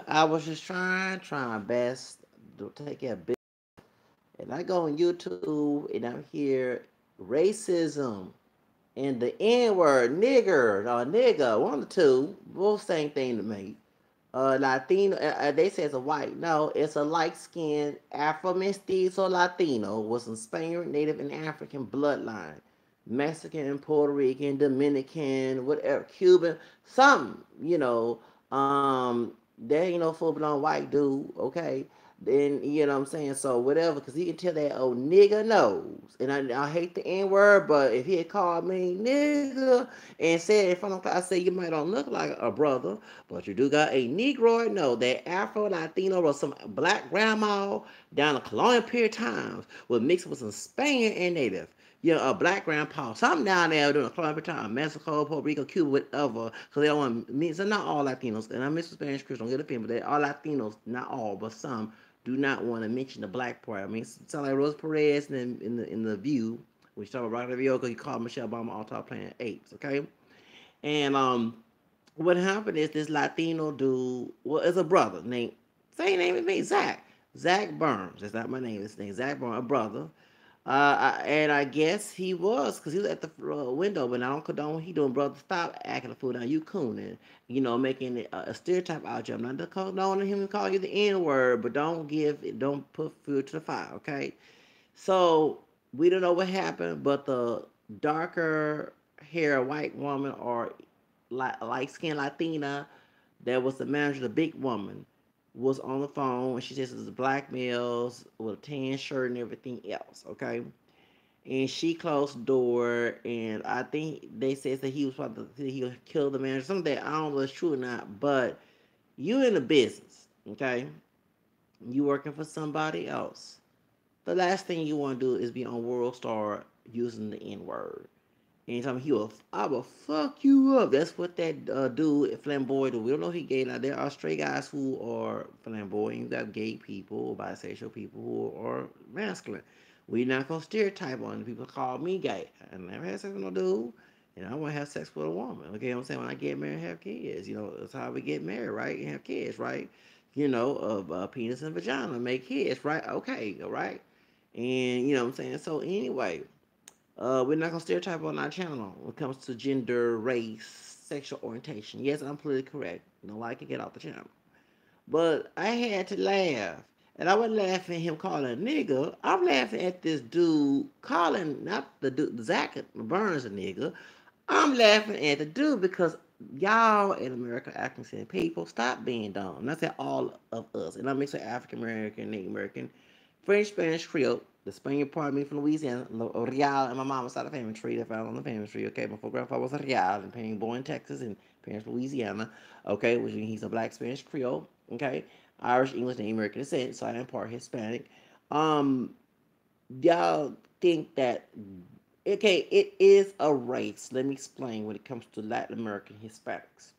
I was just trying my best to take care of business. And I go on YouTube and I hear racism and the N word, nigger or nigga, one of the two, both same thing to me. Latino, they say it's a white. No, it's a light skinned Afro mestizo Latino with some Spaniard, Native, and African bloodline. Mexican, Puerto Rican, Dominican, whatever, Cuban, something, There ain't no full blown white dude, okay? Then, you know what I'm saying? So, whatever, because he can tell that old nigga knows. And I hate the N word, but if he had called me nigga and said in front of I say, you might don't look like a brother, but you do got a Negroid, no, that Afro Latino or some black grandma down the colonial period times was mixed with some Spaniard and Native. A black grandpa, something down there doing a colonial period time, Mexico, Puerto Rico, Cuba, whatever, because they don't want me. So not all Latinos, and I miss Spanish Christian, don't get offended, but they are Latinos, not all, but some do not want to mention the black part. I mean, it sounds like Rose Perez in the View, which talk about Rocket Rioja, you call Michelle Obama all top playing apes, okay? And what happened is this Latino dude, well, it's a brother named, same name as me, Zach. Zach Burns. That's not my name. His name Zach Burns, a brother. And I guess he was, because he was at the window, but I don't condone he doing, brother. Stop acting a fool now. You cooning, making it a stereotype out of you. I'm not condoning him to call you the N word, but don't put fuel to the fire, okay? So we don't know what happened, but the darker hair white woman or light skinned Latina that was the manager, the big woman, was on the phone and she says it was black males with a tan shirt and everything else, okay? And she closed the door, and I think they said that he was probably he killed the manager. Something that I don't know if it's true or not, but you in the business, okay? You working for somebody else. The last thing you want to do is be on World Star using the N word. Anytime I will fuck you up. That's what that dude flamboyant. We don't know if he gay. Now there are straight guys who are flamboyant. You got gay people or bisexual people who are masculine. We're not gonna stereotype on people. Call me gay. I never had sex with no dude, and I want to have sex with a woman. Okay, you know what I'm saying, when I get married, and have kids. That's how we get married, right? And have kids, right? Of penis and vagina, make kids, right? Okay, all right. And you know what I'm saying. So anyway. We're not gonna stereotype on our channel when it comes to gender, race, sexual orientation. Yes, I'm politically correct. Nobody can get off the channel. But I had to laugh. And I wasn't laughing at him calling a nigga. I'm laughing at this dude calling, not the dude, Zach Burns a nigga. I'm laughing at the dude because y'all in America, African people, stop being dumb. And I said all of us. And I mix with African American, Native American, French, Spanish, Creole. The Spaniard part of me from Louisiana, Real, and my mom was out of family tree. They found on the family tree. Okay, my grandfather was a Real, and parents born in Texas and parents Louisiana. Okay, which means he's a black Spanish Creole. Okay, Irish, English, and American descent. So I am part Hispanic. Um, y'all think that okay? It is a race. Let me explain when it comes to Latin American Hispanics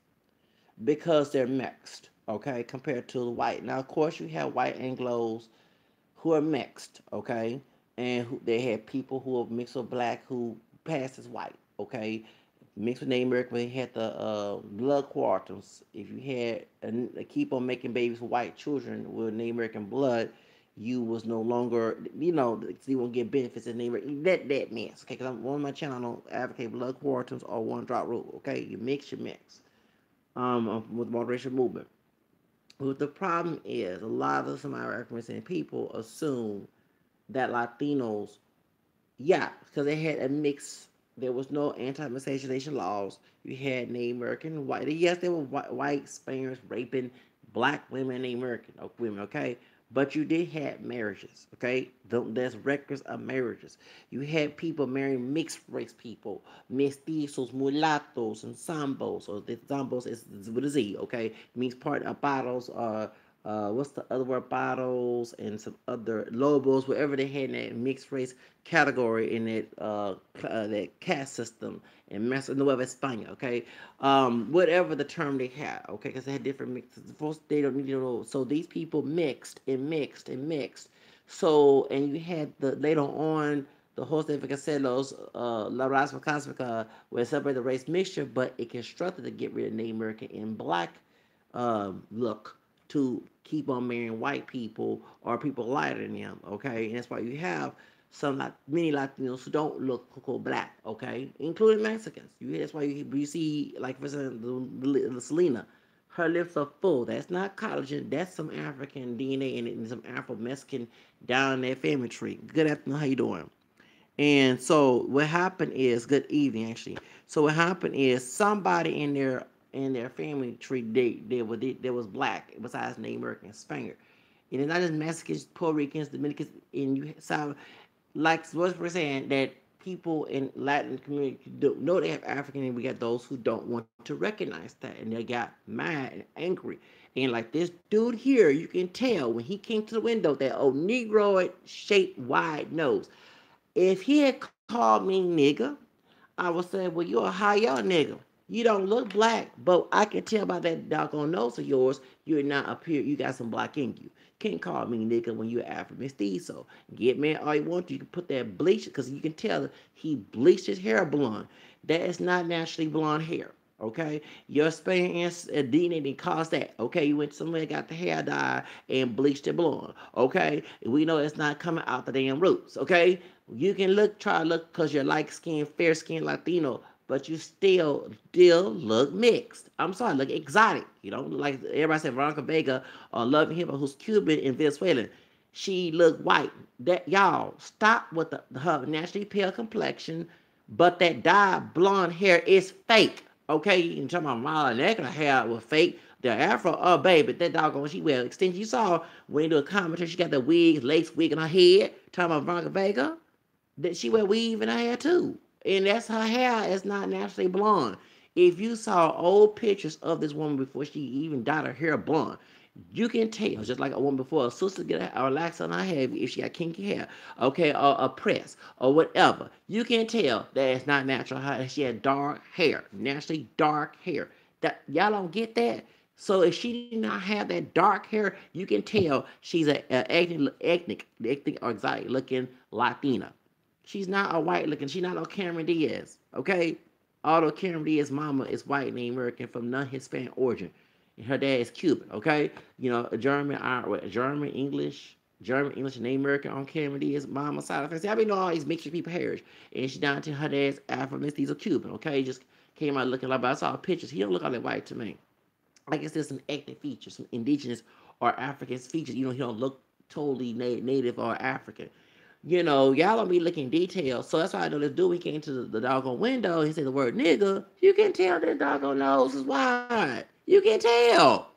because they're mixed. Okay, compared to the white. Now, of course, you have white Anglos who are mixed, okay, and they had people who are mixed with black who passed as white, okay, mixed with Native American. They had the blood quarters. If you had keep on making babies with white children with Native American blood, you was no longer, you won't get benefits in Native American. That mess, okay? Because I'm on my channel, I don't advocate blood quarters or one drop rule, okay? You mix. With moderation movement. But the problem is, a lot of some African people assume that Latinos, yeah, because they had a mix. There was no anti-miscegenation laws. You had Native American white. Yes, there were white Spaniards raping black women, Native American women. Okay, but you did have marriages. Okay, there's records of marriages. You had people marrying mixed race people, mestizos, mulattos, and zambos. Or the zambos is with a Z. Okay, it means part of bottles. What's the other word? Bottles and some other lobos, whatever they had in that mixed race category in that caste system in Nueva España, okay? Whatever the term they had, okay? Because they had different mixes. First, they don't need to know. So these people mixed and mixed and mixed. So, and you had the later on the host de Vacacelos, La Raza Cosmica, where it separated the race mixture, but it constructed to get rid of Native American and black look. to keep on marrying white people or people lighter than them, okay? And that's why you have many Latinos who don't look black, okay, including Mexicans. That's why you see, like for example, the Selena, her lips are full. That's not collagen. That's some African DNA and some Afro Mexican down that family tree. Good afternoon. How you doing? And so what happened is, good evening actually. So what happened is somebody in their family tree they was black besides Native American Spaniard. And it's not just Mexicans, Puerto Ricans, Dominicans, and you saw like what we're saying that people in Latin community don't know they have African, and we got those who don't want to recognize that, and they got mad and angry. And like this dude here, you can tell when he came to the window that old Negroid shaped wide nose. If he had called me nigga, I would say, well, you're a high young nigga. You don't look black, but I can tell by that doggone nose of yours, you're not up here. You got some black in you. Can't call me nigga when you're Afro mestizo. Get mad all you want to. You can put that bleach, because you can tell he bleached his hair blonde. That is not naturally blonde hair. Okay, your Spanish DNA didn't cause that. Okay, you went somewhere, got the hair dye, and bleached it blonde. Okay, we know it's not coming out the damn roots. Okay, you can try to look because you're light skinned, fair skinned Latino, but you still look mixed. I'm sorry, look exotic. You don't look like everybody said Veronica Vega or Love and Hip Hop, who's Cuban and Venezuelan. She looked white. That y'all stop with her naturally pale complexion, but that dyed blonde hair is fake. Okay, you can tell my mom neck and her hair was fake. The afro, oh baby, that doggone she wear extensions. You saw when you do a commentary, she got the wig, lace wig in her head. Talking about Veronica Vega, that she wear weave in her hair too, and that's her hair is not naturally blonde. If you saw old pictures of this woman before she even dyed her hair blonde, you can tell, just like a woman before a sister get a relax on her hair if she got kinky hair, okay, or a press or whatever. You can tell that it's not natural hair. She had dark hair, naturally dark hair. That y'all don't get that. So if she did not have that dark hair, you can tell she's a ethnic or exotic looking Latina. She's not a white looking. She's not no Cameron Diaz. Okay, although Cameron Diaz's mama is white and American from non-Hispanic origin, and her dad is Cuban. Okay, German, English, and American on Cameron Diaz's mama side of the family. I mean, know all these mixed people heritage, and she down to her dad's Afro Mestizo Cuban. Okay, just came out looking like. But I saw pictures. He don't look all that white to me. I guess there's some ethnic features, some indigenous or African features. He don't look totally native or African. Y'all don't be looking details. So that's why I know this dude, he came to the doggone window, he said the word nigga. You can tell that doggone nose is wide. You can tell.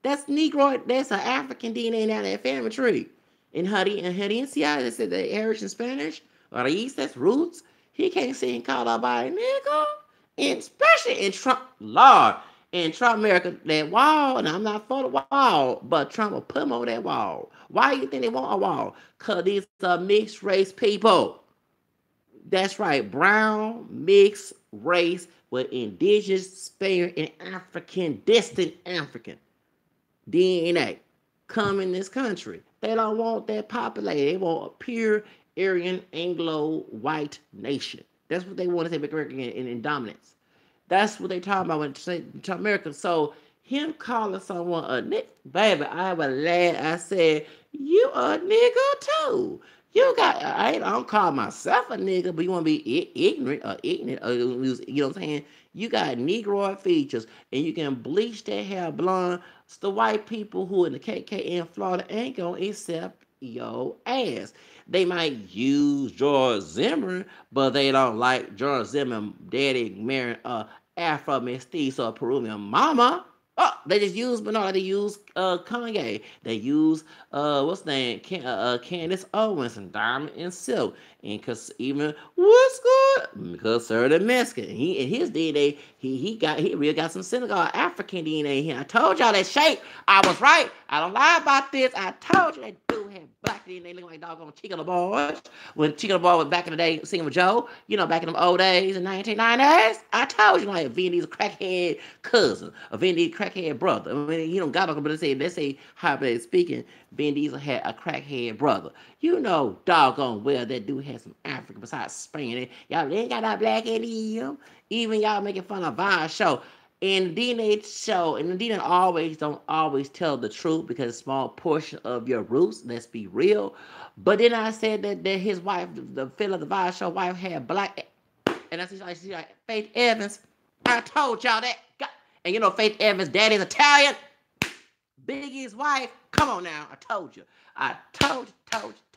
That's Negro, that's an African DNA down that family tree. And NCI, they said the heritage in Spanish, or the East, that's roots. He can't see and call out by a nigga. And especially in Trump, Lord, in Trump America, that wall, and I'm not for the wall, but Trump will put him over that wall. Why do you think they want a wall? Because these are mixed race people. That's right, brown, mixed race with indigenous, Spanish, and African, distant African DNA come in this country. They don't want that populated. They want a pure Aryan, Anglo, white nation. That's what they want to say, American in dominance. That's what they talking about when they say America. So him calling someone a nigga, baby, I was laugh. I said, you a nigga too. You got, I don't call myself a nigga, but you want to be ignorant, or you know what I'm saying? You got Negroid features, and you can bleach that hair blonde. It's the white people who in the KK in Florida ain't gonna accept your ass. They might use George Zimmerman, but they don't like George Zimmerman daddy marrying Afro mestizo Peruvian mama. Oh, they just use, but no, they use Kanye. They use what's the name? Candace Owens and Diamond and Silk. And cause even what's good? Because Sir the Mexican. He in his DNA, he really got some Senegal African DNA here. I told y'all that shape. I was right. I don't lie about this. I told you that dude had black DNA looking like doggone Chico the Boys. When Chico the Boy was back in the day singing with Joe, back in them old days in 1990s. I told you like Vin Diesel's crackhead cousin, a Vin Diesel crackhead brother. I mean, he don't got no, but they say how they speaking, Vin Diesel had a crackhead brother. Doggone well that dude had some African besides Spain. Y'all ain't got that black in him. Even y'all making fun of Vine's show. And then they show, and then they always don't always tell the truth because a small portion of your roots. Let's be real. But then I said that his wife, the Phil of the Vibe show wife, had black, and I see like Faith Evans. I told y'all that. And you know Faith Evans' daddy's Italian. Biggie's wife. Come on now. I told you. I told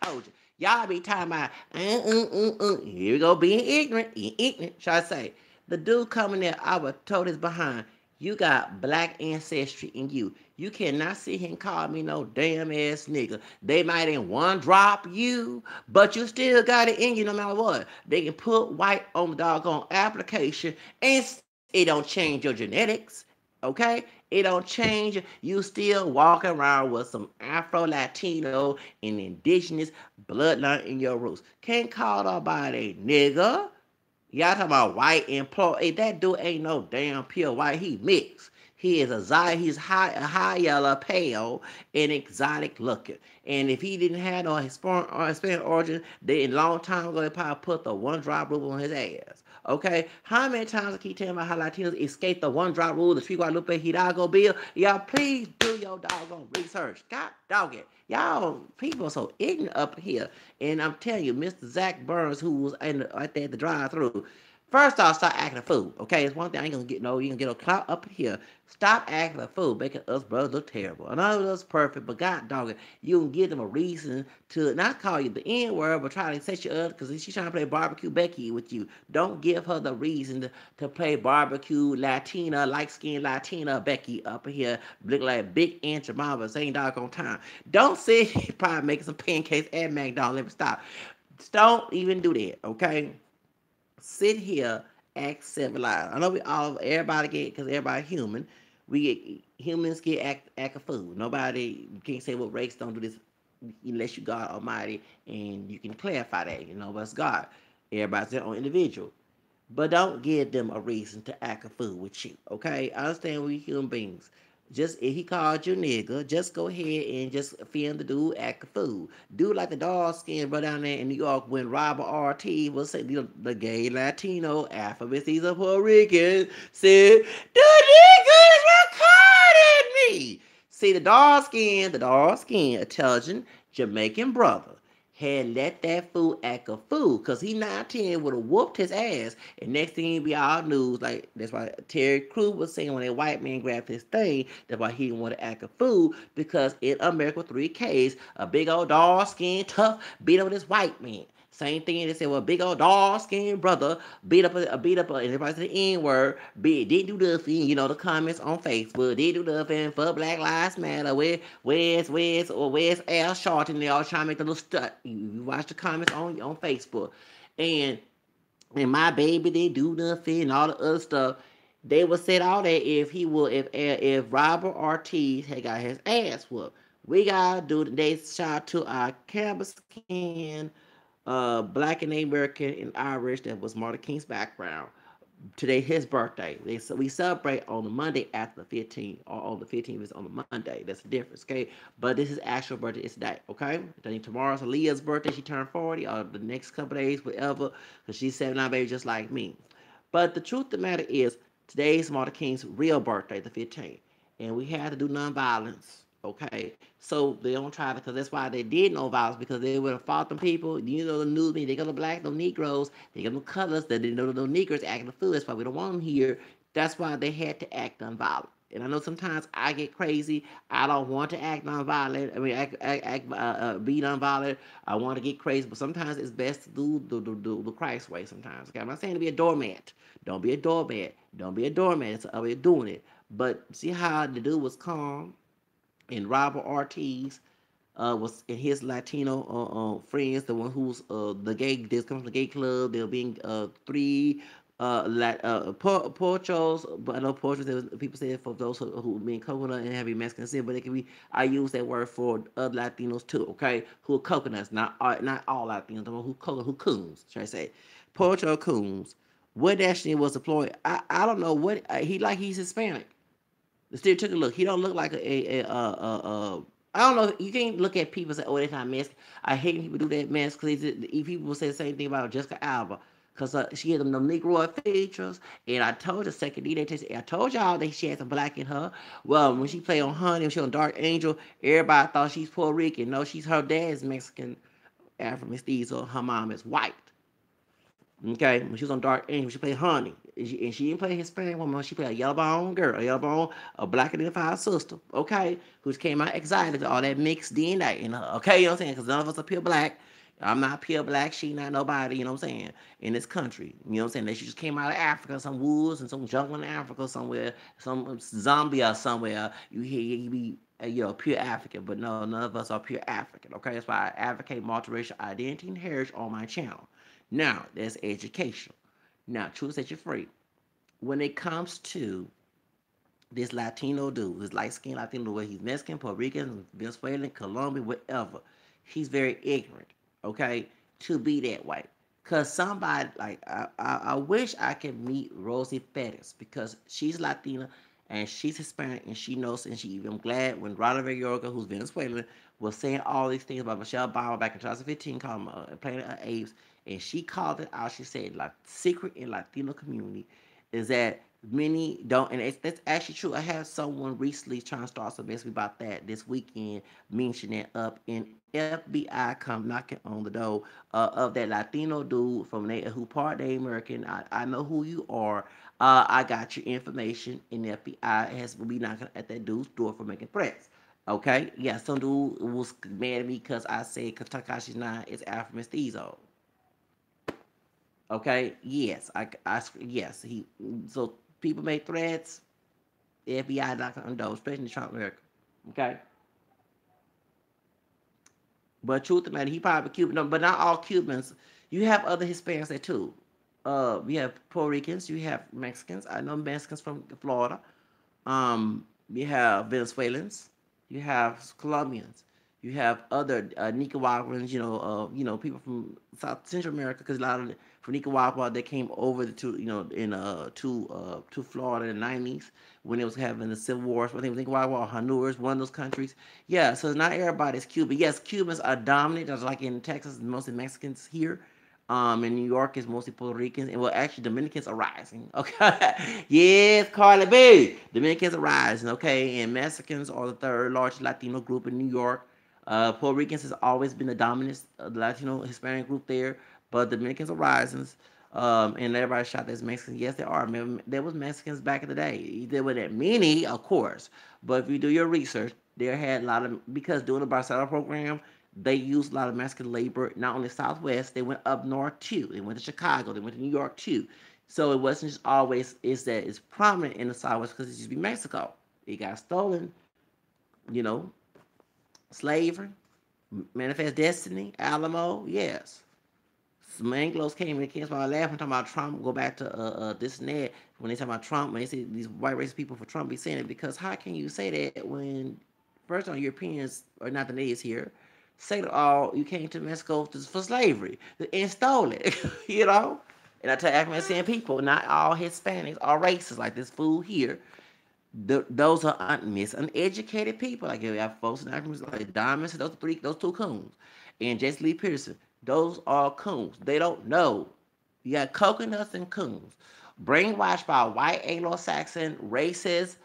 you. Y'all be talking about, here we go, being ignorant. Ignorant, shall I say. The dude coming there, I was told his behind. You got black ancestry in you. You cannot sit here and call me no damn ass nigga. They might in one drop you, but you still got it in you no matter what. They can put white on the doggone application and it don't change your genetics. Okay? It don't change. You still walking around with some Afro Latino and indigenous bloodline in your roots. Can't call nobody nigga. Y'all talking about white employee. That dude ain't no damn pure white. He mixed. He is he's a high yellow, pale, and exotic looking. And if he didn't have no Hispanic origin, they a long time ago they probably put the one drop rule on his ass. Okay, how many times I keep telling about how Latinos escape the one drop rule, the Three Guadalupe Hidalgo bill? Y'all please do your doggone research. God dog it. Y'all people are so ignorant up here. And I'm telling you, Mr. Zach Burns, who was right there at the drive-through, first off, start acting a fool. Okay, it's one thing I ain't gonna get no, you can get no clout up here. Stop acting a fool, making us brothers look terrible. I know that's perfect, but God dog it, you can give them a reason to not call you the N word, but try to set you up because she's trying to play barbecue Becky with you. Don't give her the reason to play barbecue Latina, light skinned Latina Becky up here, look like big Aunt Jemima, same doggone time. Don't sit here probably making some pancakes at McDonald's. Let me stop. Don't even do that, okay? Sit here, act civilized. I know everybody get, because everybody human. Humans get act a fool. Nobody, you can't say, well, race don't do this unless you God Almighty, and you can clarify that. You know, but it's God. Everybody's their own individual. But don't give them a reason to act a fool with you, okay? I understand we human beings. Just if he called you nigga, just go ahead and just film the dude act a fool. Do like the dog skin brother down there in New York when Robert R.T. was saying the gay Latino alphabet, he's a Puerto Rican, said the nigga is recording me. See the dark skin, intelligent Jamaican brother had let that fool act a fool because he 9-10 would have whooped his ass. And next thing he'd be all news. Like, that's why Terry Crews was saying when that white man grabbed his thing, that's why he didn't want to act a fool because in America 3Ks, a big old dog skin tough beat up this white man. Same thing. They said, well, big old dog skinned brother beat up, and everybody said the N word. Didn't do nothing. You know the comments on Facebook. Didn't do nothing for Black Lives Matter. Where's Al Sharpton? They all trying to make the little stuff. You watch the comments on Facebook, and my baby didn't do nothing and all the other stuff. They would say all that if Robert Ortiz had got his ass whooped. We gotta do. They shout to our campus skin Black and American and Irish that was Martin King's background. Today his birthday. We celebrate on the Monday after the 15th, or on the 15th is on the Monday. That's the difference, okay? But this is actual birthday. It's today, okay? Then tomorrow's Aaliyah's birthday. She turned 40, or the next couple days, whatever, because she's 79, baby, just like me. But the truth of the matter is, today's Martin King's real birthday, the 15th, and we had to do nonviolence. Okay, so they don't try to, because that's why they did no violence, because they would have fought them people. You know the news media, they got the black, no Negroes, they got no colors, they didn't know the Negroes acting the fool. That's why we don't want them here. That's why they had to act nonviolent. And I know sometimes I get crazy. I don't want to act nonviolent. I mean, be nonviolent. I want to get crazy, but sometimes it's best to do the Christ way. Sometimes, okay. I'm not saying to be a doormat. Don't be a doormat. Don't be a doormat. It's a way of doing it. But see how the dude was calm, and Robert Ortiz was in his Latino friends, the one who's the gay, this comes from the gay club. There being three porchos, but I know porchos. People say it for those who mean coconut and heavy Mexican sin, but it can be. I use that word for other Latinos too. Okay, who are coconuts, not all Latinos. The one who coons, should I say? Porcho coons. What actually was deployed? I don't know what he's Hispanic. The still took a look. He don't look like I don't know. You can't look at people and say, "Oh, they're not Mexican." I hate when people do that mess because people say the same thing about Jessica Alba. because she had them Negroid features. And I told the second D, I told y'all that she had some black in her. Well, when she played on Honey, when she on Dark Angel, everybody thought she's Puerto Rican. No, she's her dad's Mexican, Afro mestizo. Her mom is white. Okay, when she was on Dark Angel, she played Honey, and she didn't play a Hispanic woman. She played a yellow bone girl, a yellow bone, a black identified sister. Okay, who came out excited to all that mixed DNA in her. Okay, you know what I'm saying? Because none of us are pure black. I'm not pure black. She not nobody. You know what I'm saying? In this country, you know what I'm saying? That she just came out of Africa, some woods and some jungle in Africa somewhere, some Zambia somewhere. You be pure African, but no, none of us are pure African. Okay, that's why I advocate multiracial identity and heritage on my channel. Now, there's education. Now, truth set you free. When it comes to this Latino dude, this light skinned Latino, whether he's Mexican, Puerto Rican, Venezuelan, Colombian, whatever, he's very ignorant, okay, to be that way. Cause somebody like I wish I could meet Rosie Fettis because she's Latina and she's Hispanic and she knows and I'm glad when Rada Yorga, who's Venezuelan, was saying all these things about Michelle Obama back in 2015, calling Planet of Apes, and she called it out. She said like secret in Latino community is that many don't, and that's actually true. I had someone recently trying to start some mess about that this weekend, mentioning it up, and FBI come knocking on the door of that Latino dude from there who part Native American. I know who you are. I got your information, and the FBI has will be knocking at that dude's door for making threats. Okay, yeah, some dude was mad at me because I said because Takashi's not is Afro Mestizo. Okay, yes, yes, he. So people make threats. The FBI knocking on doors, especially in Trump America. Okay, but truth of the matter, he probably Cuban, no, but not all Cubans. You have other Hispanics there too. We have Puerto Ricans, you have Mexicans. I know Mexicans from Florida. You have Venezuelans, you have Colombians, you have other Nicaraguans. People from South Central America, because a lot of from Nicaragua they came over to in to Florida in the '90s when it was having the civil wars. I think it was Nicaragua or Honduras, one of those countries. Yeah, so not everybody's Cuban. Yes, Cubans are dominant, just like in Texas, mostly Mexicans here. In New York is mostly Puerto Ricans, and well, actually Dominicans are rising. Okay, yes, Carly B. Dominicans are rising. Okay, and Mexicans are the third largest Latino group in New York. Puerto Ricans has always been the dominant Latino Hispanic group there, but Dominicans are rising. And everybody shot there's Mexicans. Yes, there are. There was Mexicans back in the day. There were that many, of course, but if you do your research, there had a lot of because doing the Barcelona program they used a lot of Mexican labor, not only Southwest, they went up north too. They went to Chicago, they went to New York too. So it wasn't just always is that it's prominent in the Southwest because it used to be Mexico. It got stolen, you know, slavery, Manifest Destiny, Alamo, yes. Some Anglos came and came while laughing talking about Trump. Go back to this and that when they talk about Trump. When they say these white racist people for Trump be saying it because how can you say that when first all Europeans are not the natives here? Say that all you came to Mexico for slavery and stole it, And I tell African people, not all Hispanics are racist like this fool here. Those are miseducated people. Like you have folks in Africa like Diamonds, those two coons, and Jesse Lee Peterson. Those are coons. They don't know. You got coconuts and coons, brainwashed by a white Anglo-Saxon racist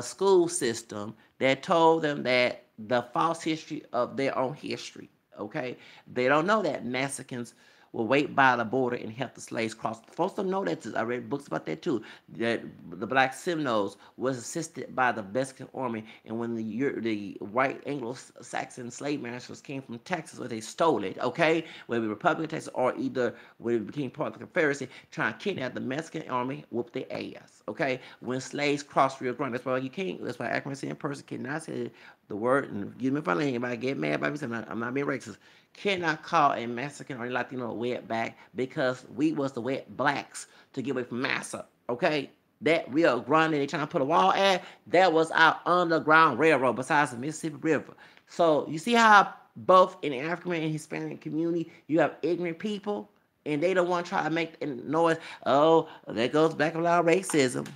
school system that told them that the false history of their own history. Okay, they don't know that Mexicans will wait by the border and help the slaves cross. Folks don't know that. I read books about that too. That the black Seminoles was assisted by the Mexican army, and when the white Anglo-Saxon slave masters came from Texas, where they stole it, okay, whether it was Republican Texas or either when it became part of the Confederacy, trying to kidnap the Mexican army, whoop their ass, okay. When slaves crossed Rio Grande, that's why you can't. That's why accuracy in person cannot say the word. And give me if I anybody get mad by me, I'm not being racist. Cannot call a Mexican or a Latino a wetback because we was the wet blacks to get away from massa. Okay, that Rio Grande they trying to put a wall at, that was our underground railroad besides the Mississippi River. So you see how both in the African and Hispanic community you have ignorant people and they don't want to try to make noise. Oh, that goes back a lot of racism.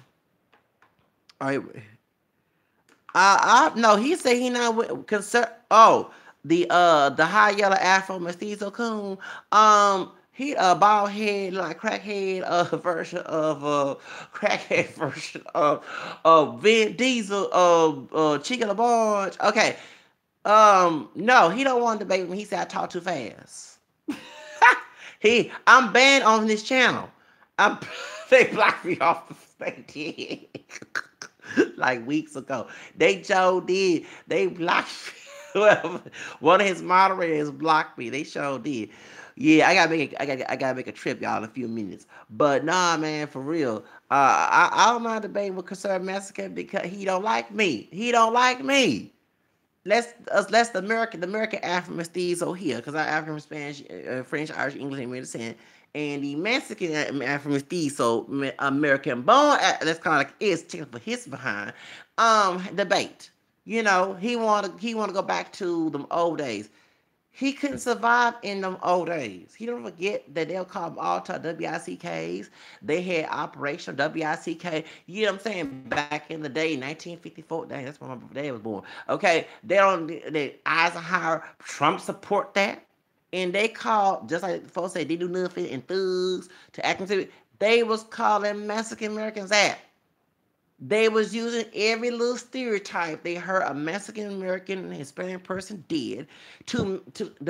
All right. No, he said he not concerned. Oh, the high yellow Afro mestizo coon. He a bald head like crackhead version of crackhead version of Vin Diesel Chicken LaBarge. Okay. No, he don't want to debate me. He said I talk too fast. I'm banned on this channel. I'm they blocked me off the stage like weeks ago. They Joe did. They blocked me. One of his moderators blocked me. They sure did. Yeah, I gotta make a trip, y'all, in a few minutes. But nah, man, for real. I don't mind debating with conservative Mexican because he don't like me. He don't like me. Let's the American African mestizo here, because I African, Spanish, French, Irish, English, and medicine, and the Mexican African mestizo, American born. That's kind of like is for his behind. Debate. You know, he want to go back to them old days. He couldn't survive in them old days. He don't forget that they'll call them all to WICKs. They had Operation WICK. You know what I'm saying? Back in the day, 1954. Dang, that's when my dad was born. Okay, they Eisenhower, Trump support that. And they called, just like folks say, they do nothing and thugs to act and they was calling Mexican Americans that. They was using every little stereotype they heard a Mexican American and Hispanic person did to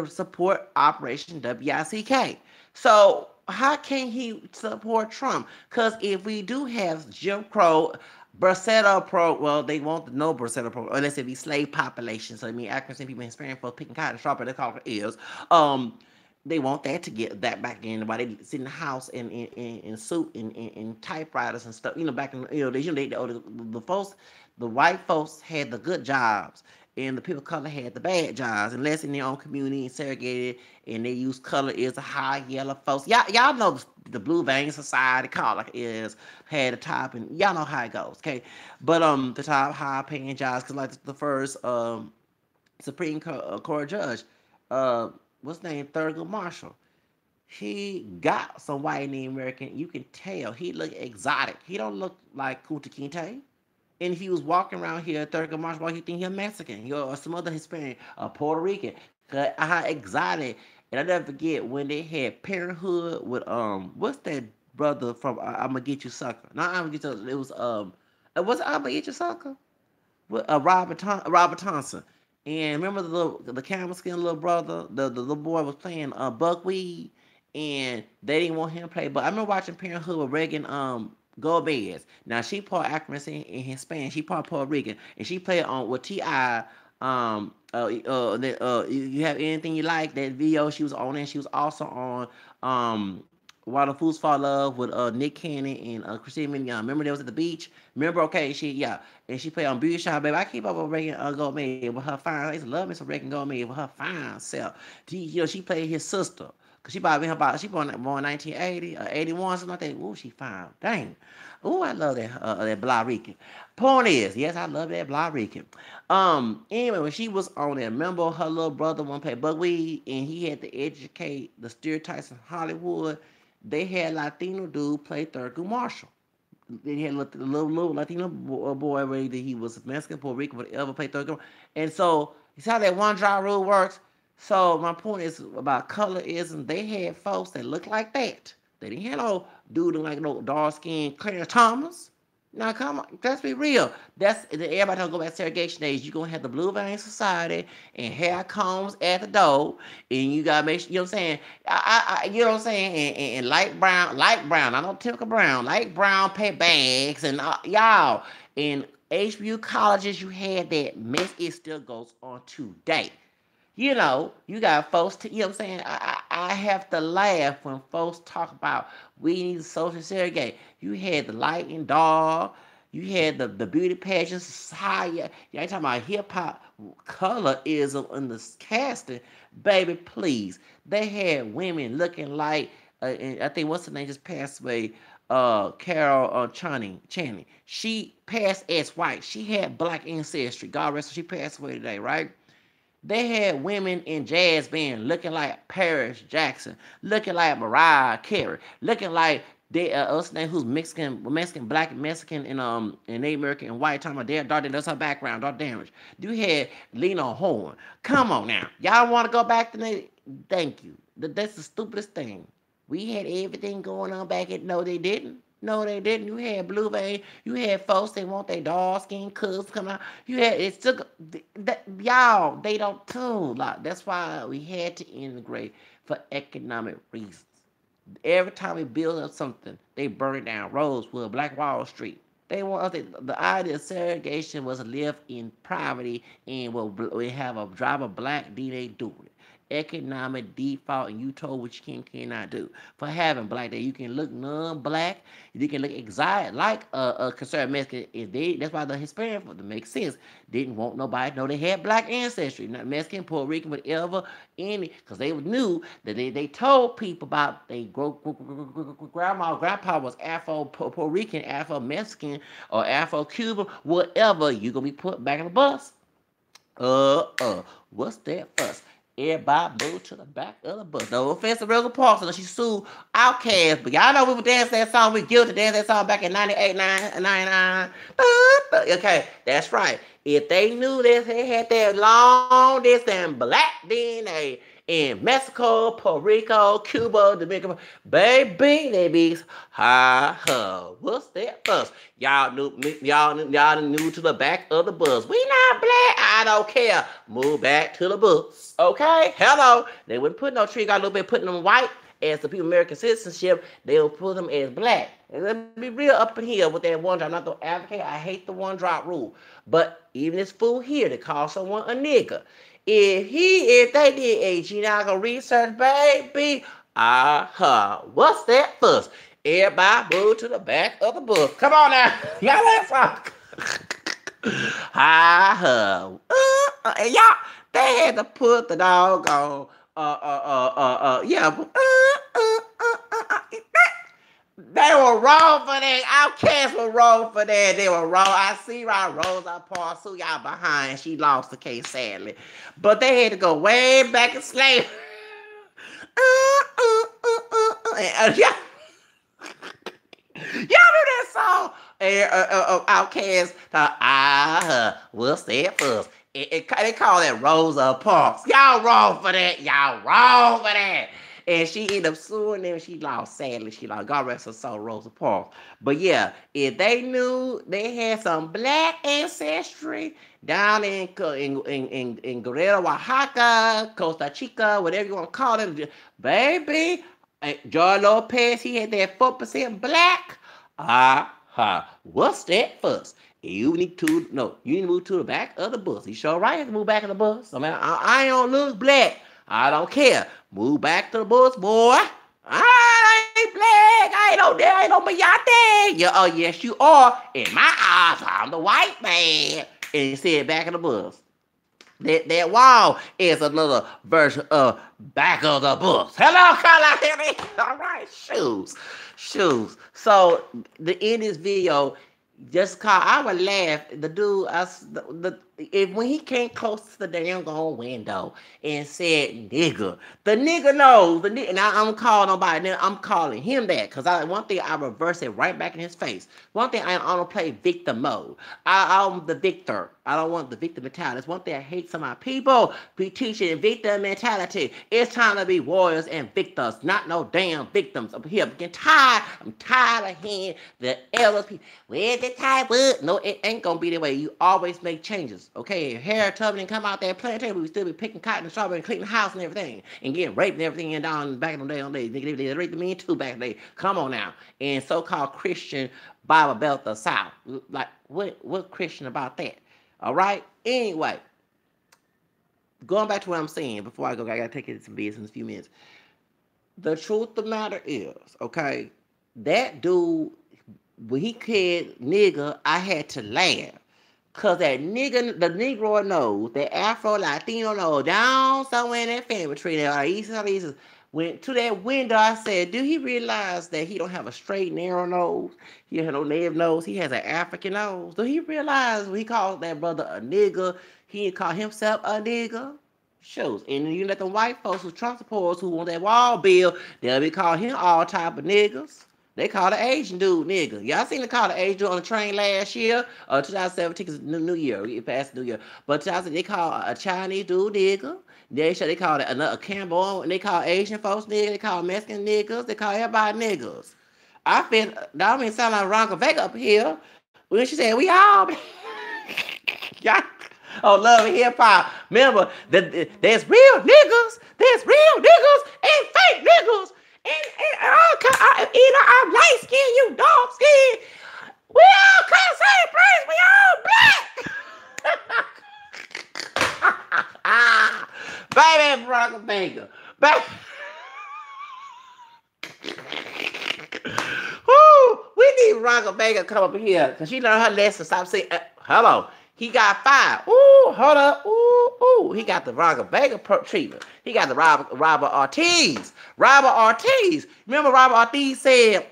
support Operation WICK. So how can he support Trump? Because if we do have Jim Crow, Bracero Pro, well, they want no Bracero Pro, unless it be slave population. So I mean, African people, Hispanic folks picking cotton, sharper, they call it is. They want that to get that back in while they sit in the house in suit and typewriters and stuff. You know, back in the folks, the white folks had the good jobs, and the people of color had the bad jobs, unless in their own community and segregated, and they use color is a high yellow folks. Y'all know the Blue Vein Society, call like is had the top, and y'all know how it goes, okay? But the top high paying jobs, cause like the first Supreme Court judge, uh what's his name, Thurgood Marshall. He got some white Native American. You can tell he look exotic. He don't look like Kunta Kinte. And if he was walking around here, Thurgood Marshall, you think he's Mexican, or some other Hispanic, Puerto Rican. How exotic. And I never forget when they had Parenthood with what's that brother from I'm gonna get you sucker? Not I'm gonna get you. It was I'm gonna get you sucker with Robert Thompson. And remember the camel skin little brother, the little boy was playing buckwheat, and they didn't want him to play. But I remember watching Parenthood with Reagan Gomez. Now she part African and Hispanic. She part Puerto Rican, and she played on with Ti. You have anything you like that video she was on, and she was also on Why the Fools Fall in Love with Nick Cannon and Christine Mignon. Remember they was at the beach? Remember? Okay, and she played on Beauty Shop, baby. I keep up with Reagan Gomez with her fine. I used to love me some Reagan Gomez with her fine self. She played his sister. Cause she born 1980 or 81, something like that. Ooh, she fine. Dang. Ooh, I love that Blah Rican. Point is, yes, I love that Blah Rican. Anyway, when she was on there, remember her little brother wanted to play buckwheat, and he had to educate the stereotypes in Hollywood. They had Latino dude play Thurgood Marshall. They had a little Latino boy, whether he was Mexican, Puerto Rican, whatever, play Thurgood. And so, you see how that one draw rule works? So my point is about colorism. They had folks that look like that. They didn't have no dude like no dark skinned Clarence Thomas. Now come on, let's be real. That's everybody don't go back to segregation days. You're gonna have the Blue Vein Society and hair combs at the door, and you gotta make sure, you know what I'm saying. You know what I'm saying, and light brown, I don't typical brown, light brown pay bags, and y'all in HBU colleges you had that mess. It still goes on today. You know, you got folks, you know what I'm saying? I have to laugh when folks talk about we need to social segregate. You had the light and dark, you had the beauty pageants, high, you ain't talking about hip hop, colorism in the casting. Baby, please. They had women looking like, and I think what's her name just passed away, Carol Channing. She passed as white. She had black ancestry. God rest her, she passed away today, right? They had women in jazz band looking like Paris Jackson, looking like Mariah Carey, looking like they us name who's Mexican, black, Mexican, and Native American and white. Talking about their daughter, that's her background, dark damage. You had Lena Horne. Come on now, y'all want to go back to that? Thank you. That's the stupidest thing. We had everything going on back in. No, they didn't. No, they didn't. You had blue vein. You had folks that want their dark skin cousins come out. You had it took y'all. They don't too. Like that's why we had to integrate for economic reasons. Every time we build up something, they burn it down. Rosewood, Black Wall Street. They want us. The idea of segregation was to live in poverty and we have a drive a black DNA doing it. Economic default, and you told what you cannot do. For having black, that you can look non-black, you can look exotic like a conservative Mexican. If they, that's why the Hispanic, to make sense, didn't want nobody to know they had black ancestry, not Mexican, Puerto Rican, whatever, any, because they knew that they told people about they grandma, grandpa was Afro Puerto Rican, Afro Mexican, or Afro Cuban, whatever. You gonna be put back in the bus. What's that fuss? Everybody moved to the back of the bus. No offense to Rosa Parks, unless she sued Outkast, but y'all know we would dance that song. We guilty to dance that song back in 98, 99. Okay, that's right. If they knew that they had that long distance black DNA in Mexico, Puerto Rico, Cuba, Dominican, baby, they be what's that bus? Y'all knew to the back of the bus. We not black, I don't care. Move back to the bus, okay? Hello, they wouldn't put no tree. Got a little bit putting them white as the people American citizenship. They'll put them as black. And let me be real up in here with that one drop. I'm not the advocate. I hate the one drop rule. But even this fool here that calls someone a nigga, if they did a genealogical research, baby, what's that fuss? Everybody move to the back of the bus. Come on now, y'all let's rock. Y'all, they had to put the doggone they were wrong for that. Outkast were wrong for that. They were wrong. I see right Rosa Parks, who y'all behind. She lost the case, sadly. But they had to go way back in slavery. Yeah. Y'all know that song? Outkast. What's that fuss? They call that Rosa Parks. Y'all wrong for that. Y'all wrong for that. And she ended up suing them. She lost. Sadly, she lost. God rest her soul, Rosa Parks. But yeah, if they knew they had some black ancestry down in Guerrero, Oaxaca, Costa Chica, whatever you want to call them, baby, George Lopez, he had that 4% black. What's that fuss? You need to move to the back of the bus. You sure right to move back in the bus. I mean, I don't look black. I don't care. Move back to the bus, boy. I ain't black. I ain't no Beyonce. Yeah, oh yes you are. In my eyes, I'm the white man. And he said back in the bus. That wall is another version of back of the bus. Hello, Carla. All right, shoes. So in this video, just call. I would laugh. The dude, when he came close to the damn window and said "nigga," the nigga knows. And I'm calling nobody. I'm calling him that because one thing I reverse it right back in his face. One thing I don't play victim mode. I'm the victor. I don't want the victim mentality. That's one thing I hate. Some of my people be teaching victim mentality. It's time to be warriors and victors, not no damn victims. I'm here. I'm tired of hearing the elders people. Where's the type? No, it ain't gonna be that way. You always make changes. Okay, if Harry Tubman come out there planting, we still be picking cotton and strawberry and cleaning the house and everything. And getting raped and everything and down back in the day. They raped me too back in the day. Come on now. And so-called Christian Bible Belt of the South. Like, what Christian about that? All right? Anyway, going back to what I'm saying before I go, I got to take it to some business in a few minutes. The truth of the matter is, okay, that dude, when he said nigga, I had to laugh. Because that nigga, the Negro knows, that Afro-Latino knows, down somewhere in that family tree there, went to that window. I said, do he realize that he don't have a straight, narrow nose? He has no native nose. He has an African nose. Do he realize when he calls that brother a nigga, he didn't call himself a nigga? Shows. And you let the white folks who Trump supporters who want that wall bill, they'll be calling him all type of niggas. They call the Asian dude nigga. Y'all seen the call the Asian dude on the train last year? 2017 is New Year. We passed New Year. But 2000, they call a Chinese dude nigga. They call it a Cambodian. And they call Asian folks niggas. They call Mexican niggas. They call everybody niggas. I feel that don't mean sound like Ronka Vega up here. When she said we all y'all oh love and hip hop. Remember that there's real niggas, and fake niggas, and all either I'm light skin, you dark skin. We all come the same place. We all black. Baby Ronka Vega. Baby. We need Ronka Vega to come up here because she learned her lesson. Stop saying, hello. He got fired. Ooh, hold up. Ooh. He got the Ronka Vega treatment. He got the Robert Ortiz. Robert Ortiz. Remember Robert Ortiz said,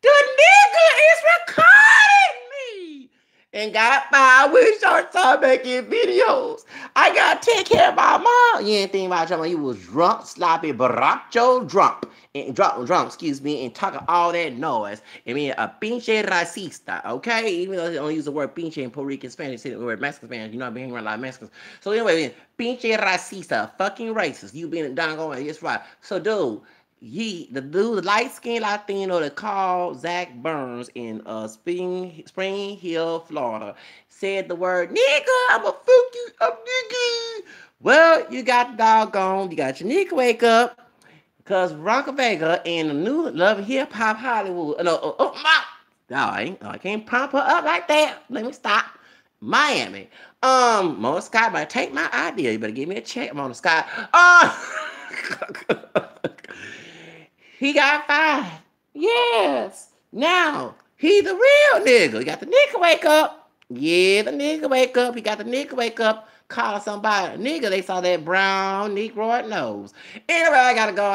the nigga is recording me. And got fired. We started making videos. I got to take care of my mom. You ain't think about your mom. You was drunk, sloppy, borracho, drunk. And drunk, excuse me, and talking all that noise. I mean, a pinche racista, okay? Even though they don't use the word pinche in Puerto Rican Spanish, they say the word Mexican Spanish. You know, I've been hearing a lot of Mexicans. So anyway, pinche racista, fucking racist. You being doggone, it's right. So, dude, the dude, light-skinned Latino that called Zach Burns in Spring Hill, Florida, said the word, nigga, I'ma fuck you up, nigga. Well, you got the doggone, you got your nigga wake up. Because Ronka Vega and the new Love Hip Hop Hollywood. I can't pump her up like that. Let me stop. Miami. Mona Scott might take my idea. You better give me a check, Mona Scott. He got fired. Yes. Now, he the real nigga. You got the nigga wake up. Yeah, the nigga wake up. He got the nigga wake up. Call somebody a nigga. They saw that brown Negroid nose. Anyway, I gotta go.